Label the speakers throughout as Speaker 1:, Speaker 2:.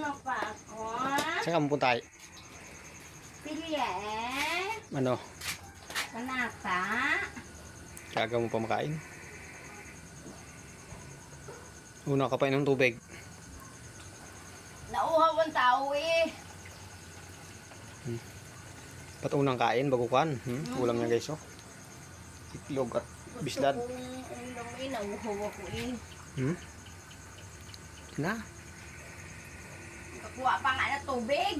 Speaker 1: mo pa ako.
Speaker 2: Saan ka mapunta?
Speaker 1: Pilye.
Speaker 2: Ano?
Speaker 1: Panata.
Speaker 2: Kaga mo pa makain? Una ka pa ng tubig.
Speaker 1: Nauhaw ang tao eh.
Speaker 2: Ba't unang kain bago kan? Ulam niya guys oh. Itlog at bislad.
Speaker 1: Gusto kong ulam eh. Nauhaw ako eh.
Speaker 2: Na?
Speaker 1: Kakuha pa nga na tubig.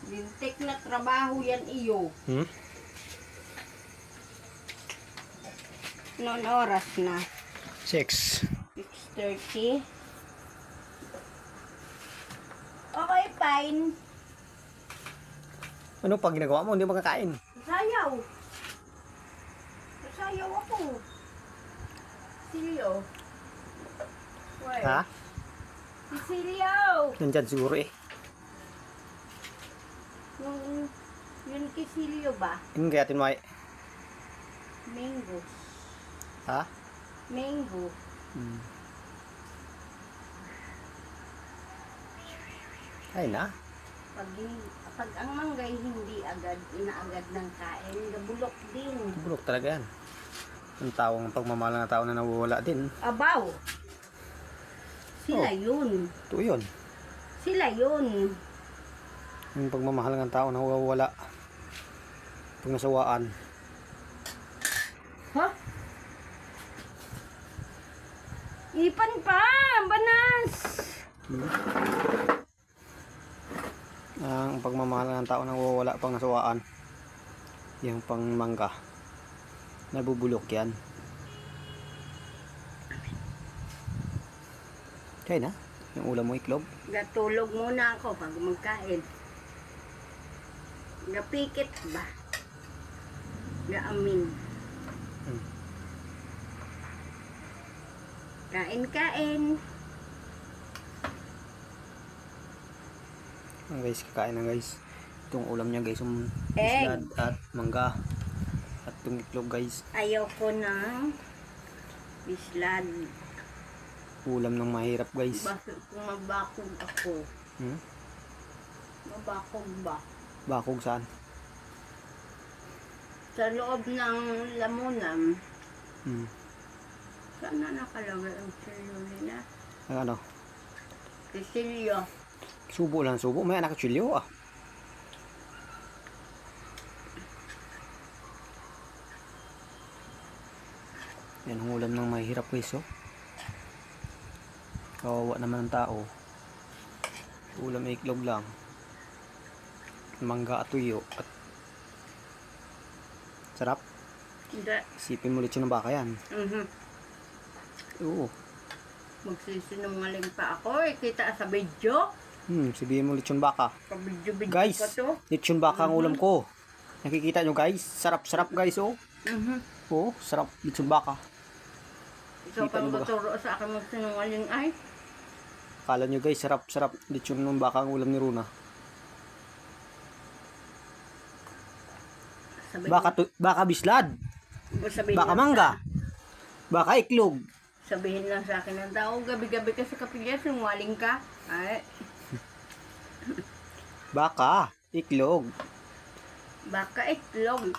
Speaker 1: Lintik na trabaho yan iyo. Noon oras na.
Speaker 2: 6.
Speaker 1: 6:30. Okay, fine.
Speaker 2: Ano pag ginagawa mo? Hindi makakain.
Speaker 1: Sayaw. Sayaw ako. Silyo. Why?
Speaker 2: Ha?
Speaker 1: Si Silyo.
Speaker 2: Nandyan siguro eh.
Speaker 1: Yun kay Silyo ba?
Speaker 2: Yung kaya tinway.
Speaker 1: Mango.
Speaker 2: Ha?
Speaker 1: Mango.
Speaker 2: Ay na.
Speaker 1: Pag ang manggay hindi agad, inaagad ng kain, gabulok din.
Speaker 2: Bulok talaga yan. Ang tawang pagmamahal ng tao na nawawala din.
Speaker 1: Abaw. Sila yun.
Speaker 2: Ito yun.
Speaker 1: Sila yun.
Speaker 2: Yung pagmamahal ng tao na nawawala. Pag nasawaan.
Speaker 1: Ha? Ipan pa! Banas!
Speaker 2: Ang pagmamahal ng tao na nawawala pag nasawaan. Yung pang mangga. Nabubulok yan. Kaya na. Yung ulam mo iklog.
Speaker 1: Gatulog muna ako pag magkain. Gapikit ba? Gaamin. Kain-kain.
Speaker 2: Guys, kakain na guys. Itong ulam niya guys, yung
Speaker 1: Egg.
Speaker 2: bislad at mangga. At itong itlog guys.
Speaker 1: Ayoko ng bislad.
Speaker 2: Ulam ng mahirap guys.
Speaker 1: Bakit kung mabakog ako? Mabakog ba?
Speaker 2: Bakog saan?
Speaker 1: Sa loob ng lamunan,
Speaker 2: Hmm.
Speaker 1: sana nakalagay ang silyo nila.
Speaker 2: Ang ano?
Speaker 1: Silyo.
Speaker 2: Subo lang subo. May anak chilyo ah. Yan ang ulam ng mahirap guys oh. Kawawa naman ang tao. Ulam ay iklog lang. Mangga at tuyo. At sarap.
Speaker 1: Hindi.
Speaker 2: Isipin mo lechon ng baka yan. Oo.
Speaker 1: Magsisinungaling pa ako eh. Kita sa video.
Speaker 2: Sabihin mo lechon baka.
Speaker 1: Kabidyo-bidyo
Speaker 2: Guys,
Speaker 1: pa to.
Speaker 2: lechon baka ang ulam ko. Nakikita nyo guys. Sarap-sarap guys oh. Oo, sarap lechon baka.
Speaker 1: Ikaw
Speaker 2: Kita
Speaker 1: pang
Speaker 2: niyo ba?
Speaker 1: maturo sa akin magsinungaling ay.
Speaker 2: Kala nyo guys, sarap-sarap lechon ng baka ang ulam ni Runa. Baka bislad. Baka mangga. Baka iklog.
Speaker 1: Sabihin lang sa akin ng tao, gabi-gabi ka sa kapilya, sinungaling ka. Ay,
Speaker 2: Baka iklog.
Speaker 1: baka itlog.